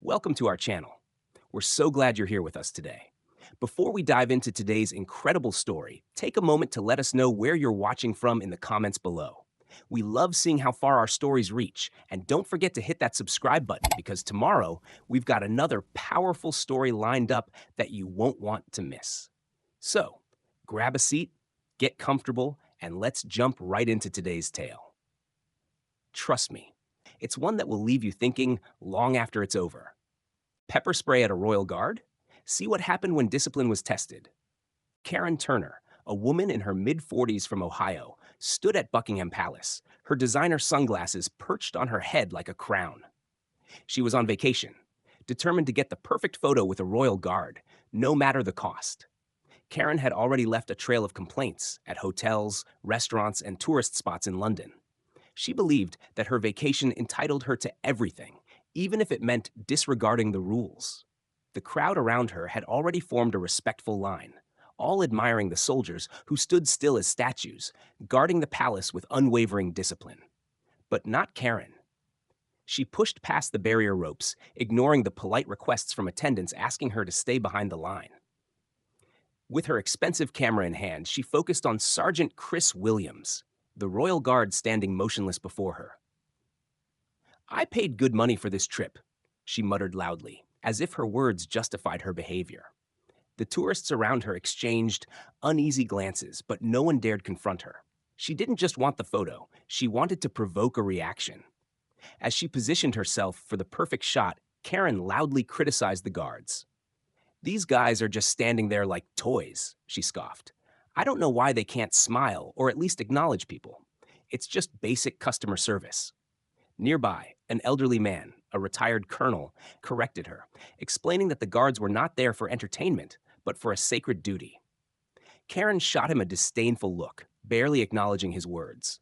Welcome to our channel. We're so glad you're here with us today. Before we dive into today's incredible story, take a moment to let us know where you're watching from in the comments below. We love seeing how far our stories reach, and don't forget to hit that subscribe button because tomorrow we've got another powerful story lined up that you won't want to miss. So, grab a seat, get comfortable, and let's jump right into today's tale. Trust me, it's one that will leave you thinking long after it's over. Pepper spray at a royal guard? See what happened when discipline was tested. Karen Turner, a woman in her mid-40s from Ohio, stood at Buckingham Palace, her designer sunglasses perched on her head like a crown. She was on vacation, determined to get the perfect photo with a royal guard, no matter the cost. Karen had already left a trail of complaints at hotels, restaurants, and tourist spots in London. She believed that her vacation entitled her to everything, even if it meant disregarding the rules. The crowd around her had already formed a respectful line, all admiring the soldiers who stood still as statues, guarding the palace with unwavering discipline. But not Karen. She pushed past the barrier ropes, ignoring the polite requests from attendants asking her to stay behind the line. With her expensive camera in hand, she focused on Sergeant Chris Williams, the royal guard standing motionless before her. "I paid good money for this trip," she muttered loudly, as if her words justified her behavior. The tourists around her exchanged uneasy glances, but no one dared confront her. She didn't just want the photo, she wanted to provoke a reaction. As she positioned herself for the perfect shot, Karen loudly criticized the guards. "These guys are just standing there like toys," she scoffed. "I don't know why they can't smile or at least acknowledge people. It's just basic customer service." Nearby, an elderly man, a retired colonel, corrected her, explaining that the guards were not there for entertainment, but for a sacred duty. Karen shot him a disdainful look, barely acknowledging his words.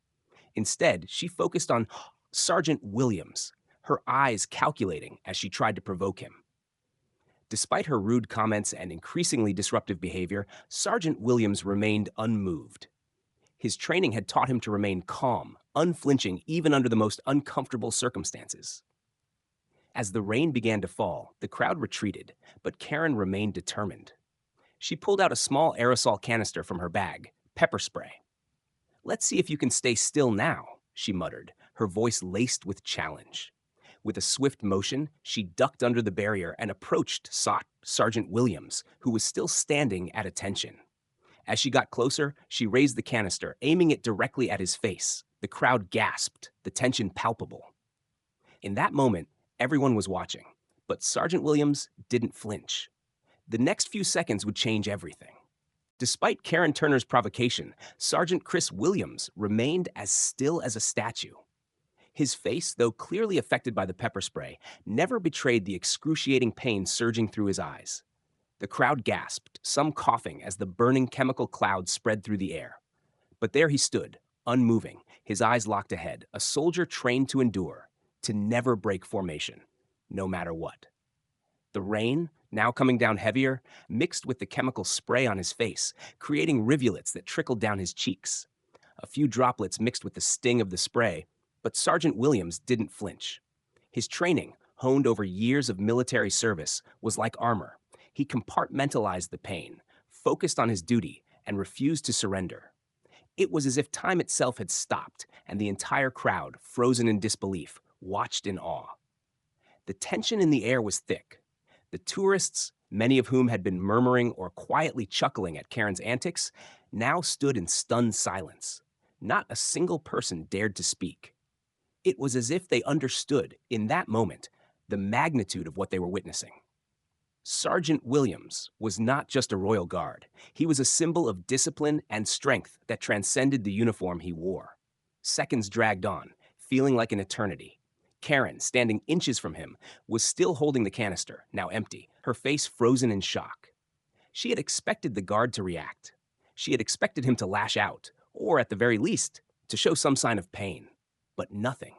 Instead, she focused on Sergeant Williams, her eyes calculating as she tried to provoke him. Despite her rude comments and increasingly disruptive behavior, Sergeant Williams remained unmoved. His training had taught him to remain calm, unflinching even under the most uncomfortable circumstances. As the rain began to fall, the crowd retreated, but Karen remained determined. She pulled out a small aerosol canister from her bag, pepper spray. "Let's see if you can stay still now," she muttered, her voice laced with challenge. With a swift motion, she ducked under the barrier and approached Sergeant Williams, who was still standing at attention. As she got closer, she raised the canister, aiming it directly at his face. The crowd gasped, the tension palpable. In that moment, everyone was watching, but Sergeant Williams didn't flinch. The next few seconds would change everything. Despite Karen Turner's provocation, Sergeant Chris Williams remained as still as a statue. His face, though clearly affected by the pepper spray, never betrayed the excruciating pain surging through his eyes. The crowd gasped, some coughing as the burning chemical cloud spread through the air. But there he stood, unmoving, his eyes locked ahead, a soldier trained to endure, to never break formation, no matter what. The rain, now coming down heavier, mixed with the chemical spray on his face, creating rivulets that trickled down his cheeks. A few droplets mixed with the sting of the spray, but Sergeant Williams didn't flinch. His training, honed over years of military service, was like armor. He compartmentalized the pain, focused on his duty, and refused to surrender. It was as if time itself had stopped, and the entire crowd, frozen in disbelief, watched in awe. The tension in the air was thick. The tourists, many of whom had been murmuring or quietly chuckling at Karen's antics, now stood in stunned silence. Not a single person dared to speak. It was as if they understood, in that moment, the magnitude of what they were witnessing. Sergeant Williams was not just a royal guard. He was a symbol of discipline and strength that transcended the uniform he wore. Seconds dragged on, feeling like an eternity. Karen, standing inches from him, was still holding the canister, now empty, her face frozen in shock. She had expected the guard to react. She had expected him to lash out, or at the very least, to show some sign of pain. But nothing.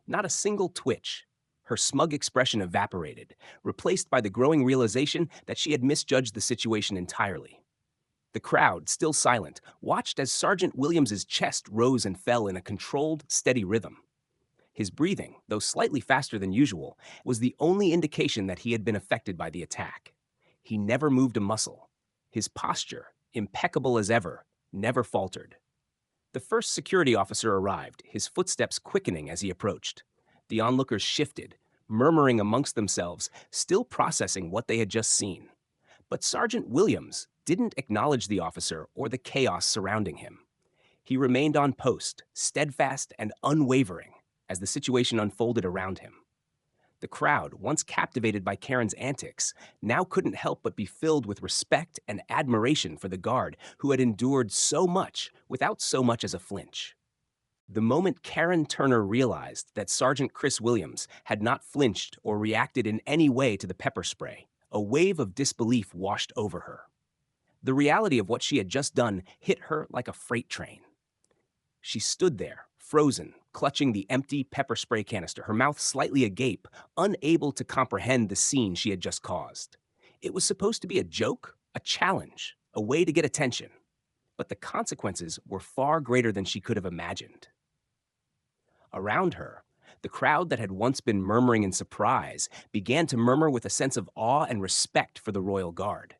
Not a single twitch. Her smug expression evaporated, replaced by the growing realization that she had misjudged the situation entirely. The crowd, still silent, watched as Sergeant Williams's chest rose and fell in a controlled, steady rhythm. His breathing, though slightly faster than usual, was the only indication that he had been affected by the attack. He never moved a muscle. His posture, impeccable as ever, never faltered. The first security officer arrived, his footsteps quickening as he approached. The onlookers shifted, murmuring amongst themselves, still processing what they had just seen. But Sergeant Williams didn't acknowledge the officer or the chaos surrounding him. He remained on post, steadfast and unwavering, as the situation unfolded around him. The crowd, once captivated by Karen's antics, now couldn't help but be filled with respect and admiration for the guard who had endured so much without so much as a flinch. The moment Karen Turner realized that Sergeant Chris Williams had not flinched or reacted in any way to the pepper spray, a wave of disbelief washed over her. The reality of what she had just done hit her like a freight train. She stood there, frozen, clutching the empty pepper spray canister, her mouth slightly agape, unable to comprehend the scene she had just caused. It was supposed to be a joke, a challenge, a way to get attention. But the consequences were far greater than she could have imagined. Around her, the crowd that had once been murmuring in surprise began to murmur with a sense of awe and respect for the Royal Guard.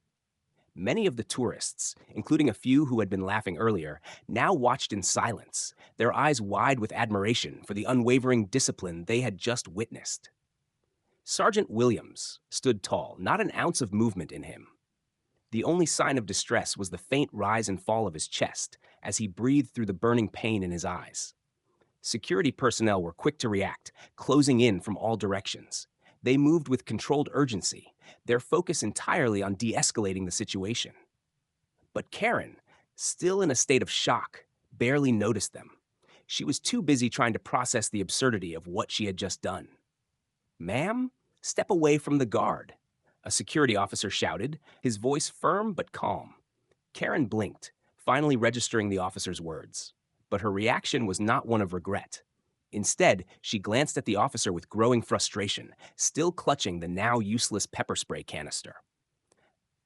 Many of the tourists, including a few who had been laughing earlier, now watched in silence, their eyes wide with admiration for the unwavering discipline they had just witnessed. Sergeant Williams stood tall, not an ounce of movement in him. The only sign of distress was the faint rise and fall of his chest as he breathed through the burning pain in his eyes. Security personnel were quick to react, closing in from all directions. They moved with controlled urgency, their focus entirely on de-escalating the situation. But Karen, still in a state of shock, barely noticed them. She was too busy trying to process the absurdity of what she had just done. "Ma'am, step away from the guard," a security officer shouted, his voice firm but calm. Karen blinked, finally registering the officer's words. But her reaction was not one of regret. Instead, she glanced at the officer with growing frustration, still clutching the now useless pepper spray canister.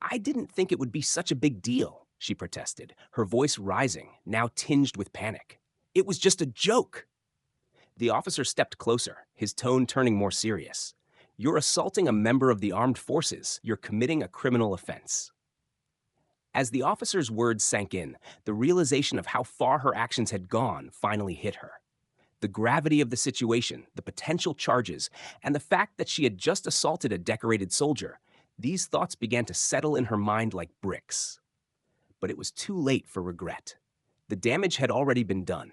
"I didn't think it would be such a big deal," she protested, her voice rising, now tinged with panic. "It was just a joke." The officer stepped closer, his tone turning more serious. "You're assaulting a member of the armed forces. You're committing a criminal offense." As the officer's words sank in, the realization of how far her actions had gone finally hit her. The gravity of the situation, the potential charges, and the fact that she had just assaulted a decorated soldier, these thoughts began to settle in her mind like bricks. But it was too late for regret. The damage had already been done.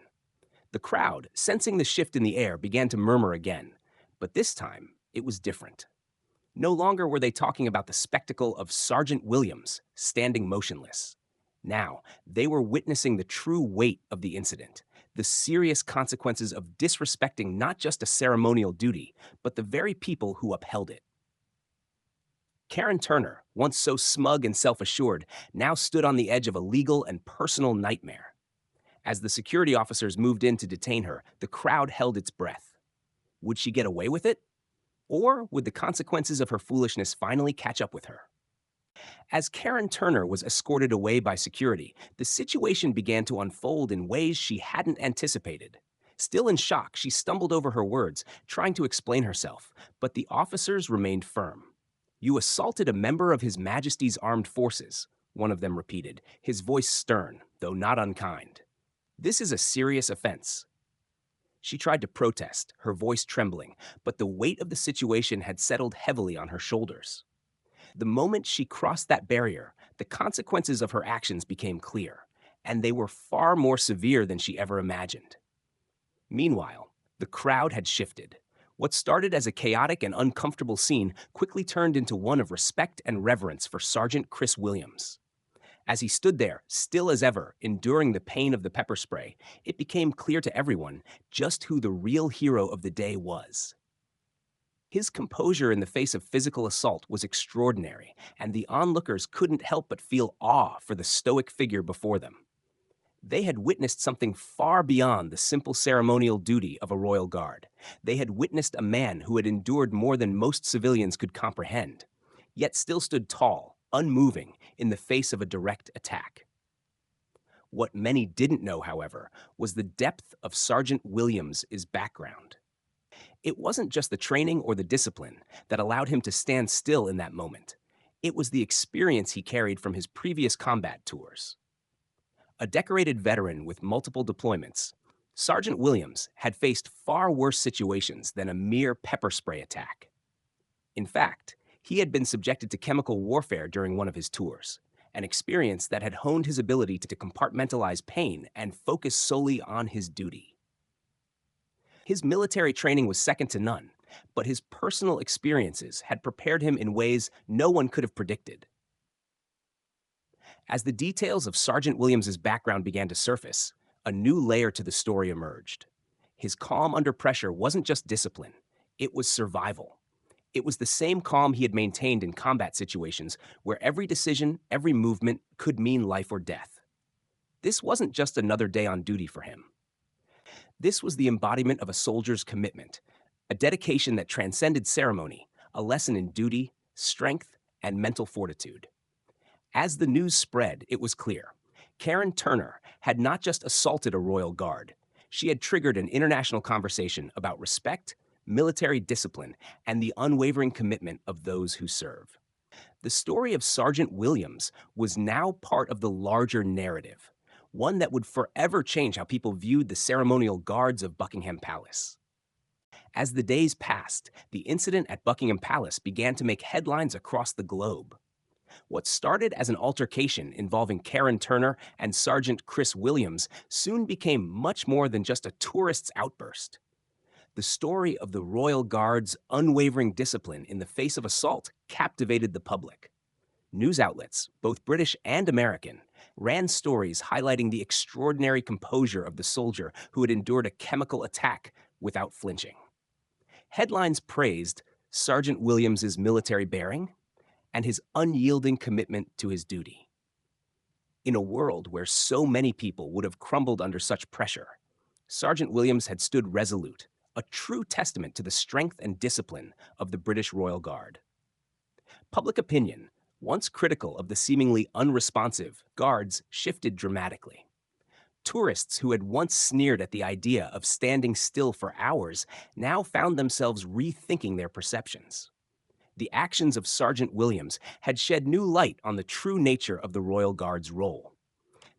The crowd, sensing the shift in the air, began to murmur again. But this time, it was different. No longer were they talking about the spectacle of Sergeant Williams standing motionless. Now, they were witnessing the true weight of the incident, the serious consequences of disrespecting not just a ceremonial duty, but the very people who upheld it. Karen Turner, once so smug and self-assured, now stood on the edge of a legal and personal nightmare. As the security officers moved in to detain her, the crowd held its breath. Would she get away with it? Or would the consequences of her foolishness finally catch up with her? As Karen Turner was escorted away by security, the situation began to unfold in ways she hadn't anticipated. Still in shock, she stumbled over her words, trying to explain herself, but the officers remained firm. "You assaulted a member of His Majesty's Armed Forces," one of them repeated, his voice stern, though not unkind. "This is a serious offense." She tried to protest, her voice trembling, but the weight of the situation had settled heavily on her shoulders. The moment she crossed that barrier, the consequences of her actions became clear, and they were far more severe than she ever imagined. Meanwhile, the crowd had shifted. What started as a chaotic and uncomfortable scene quickly turned into one of respect and reverence for Sergeant Chris Williams. As he stood there, still as ever, enduring the pain of the pepper spray, it became clear to everyone just who the real hero of the day was. His composure in the face of physical assault was extraordinary, and the onlookers couldn't help but feel awe for the stoic figure before them. They had witnessed something far beyond the simple ceremonial duty of a royal guard. They had witnessed a man who had endured more than most civilians could comprehend, yet still stood tall, unmoving, in the face of a direct attack. What many didn't know, however, was the depth of Sergeant Williams' background. It wasn't just the training or the discipline that allowed him to stand still in that moment. It was the experience he carried from his previous combat tours. A decorated veteran with multiple deployments, Sergeant Williams had faced far worse situations than a mere pepper spray attack. In fact, he had been subjected to chemical warfare during one of his tours, an experience that had honed his ability to compartmentalize pain and focus solely on his duty. His military training was second to none, but his personal experiences had prepared him in ways no one could have predicted. As the details of Sergeant Williams's background began to surface, a new layer to the story emerged. His calm under pressure wasn't just discipline, it was survival. It was the same calm he had maintained in combat situations where every decision, every movement could mean life or death. This wasn't just another day on duty for him. This was the embodiment of a soldier's commitment, a dedication that transcended ceremony, a lesson in duty, strength, and mental fortitude. As the news spread, it was clear. Karen Turner had not just assaulted a royal guard, she had triggered an international conversation about respect, military discipline, and the unwavering commitment of those who serve. The story of Sergeant Williams was now part of the larger narrative, one that would forever change how people viewed the ceremonial guards of Buckingham Palace. As the days passed, the incident at Buckingham Palace began to make headlines across the globe. What started as an altercation involving Karen Turner and Sergeant Chris Williams soon became much more than just a tourist's outburst. The story of the Royal Guard's unwavering discipline in the face of assault captivated the public. News outlets, both British and American, ran stories highlighting the extraordinary composure of the soldier who had endured a chemical attack without flinching. Headlines praised Sergeant Williams's military bearing and his unyielding commitment to his duty. In a world where so many people would have crumbled under such pressure, Sergeant Williams had stood resolute, a true testament to the strength and discipline of the British Royal Guard. Public opinion, once critical of the seemingly unresponsive guards, shifted dramatically. Tourists who had once sneered at the idea of standing still for hours now found themselves rethinking their perceptions. The actions of Sergeant Williams had shed new light on the true nature of the Royal Guard's role.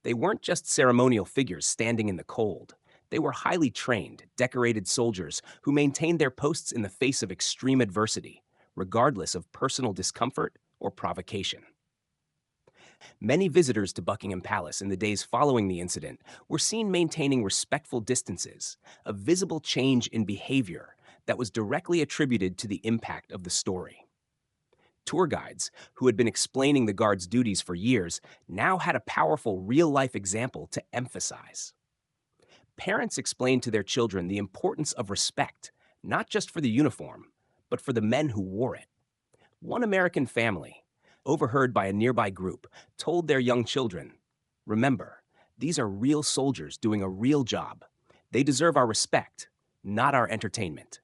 They weren't just ceremonial figures standing in the cold. They were highly trained, decorated soldiers who maintained their posts in the face of extreme adversity, regardless of personal discomfort or provocation. Many visitors to Buckingham Palace in the days following the incident were seen maintaining respectful distances, a visible change in behavior that was directly attributed to the impact of the story. Tour guides, who had been explaining the guard's duties for years, now had a powerful real-life example to emphasize. Parents explained to their children the importance of respect, not just for the uniform, but for the men who wore it. One American family, overheard by a nearby group, told their young children, "Remember, these are real soldiers doing a real job. They deserve our respect, not our entertainment."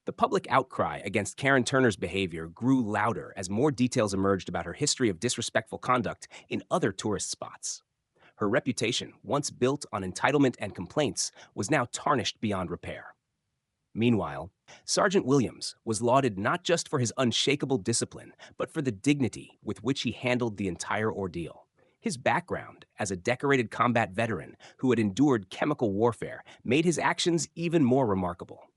The public outcry against Karen Turner's behavior grew louder as more details emerged about her history of disrespectful conduct in other tourist spots. Her reputation, once built on entitlement and complaints, was now tarnished beyond repair. Meanwhile, Sergeant Williams was lauded not just for his unshakable discipline, but for the dignity with which he handled the entire ordeal. His background as a decorated combat veteran who had endured chemical warfare made his actions even more remarkable.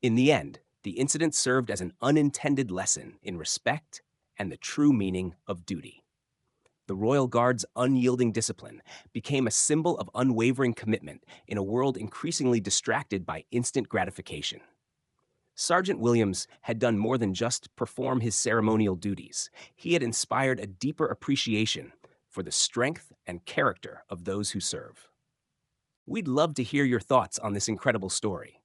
In the end, the incident served as an unintended lesson in respect and the true meaning of duty. The Royal Guard's unyielding discipline became a symbol of unwavering commitment in a world increasingly distracted by instant gratification. Sergeant Williams had done more than just perform his ceremonial duties. He had inspired a deeper appreciation for the strength and character of those who serve. We'd love to hear your thoughts on this incredible story.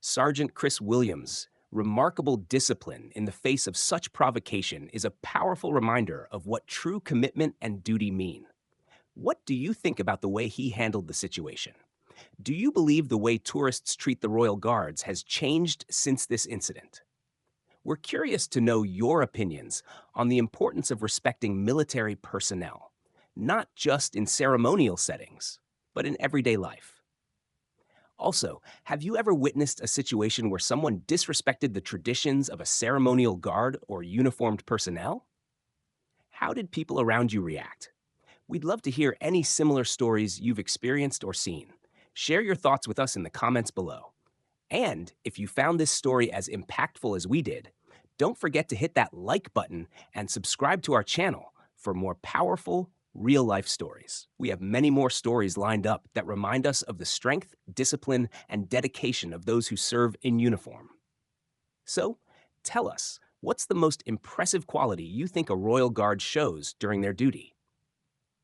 Sergeant Chris Williams' remarkable discipline in the face of such provocation is a powerful reminder of what true commitment and duty mean. What do you think about the way he handled the situation? Do you believe the way tourists treat the Royal Guards has changed since this incident? We're curious to know your opinions on the importance of respecting military personnel, not just in ceremonial settings, but in everyday life. Also, have you ever witnessed a situation where someone disrespected the traditions of a ceremonial guard or uniformed personnel? How did people around you react? We'd love to hear any similar stories you've experienced or seen. Share your thoughts with us in the comments below. And if you found this story as impactful as we did, don't forget to hit that like button and subscribe to our channel for more powerful, real life stories. We have many more stories lined up that remind us of the strength, discipline, and dedication of those who serve in uniform. So, tell us, what's the most impressive quality you think a Royal Guard shows during their duty?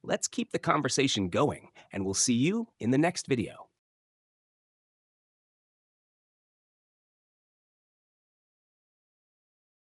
Let's keep the conversation going, and we'll see you in the next video.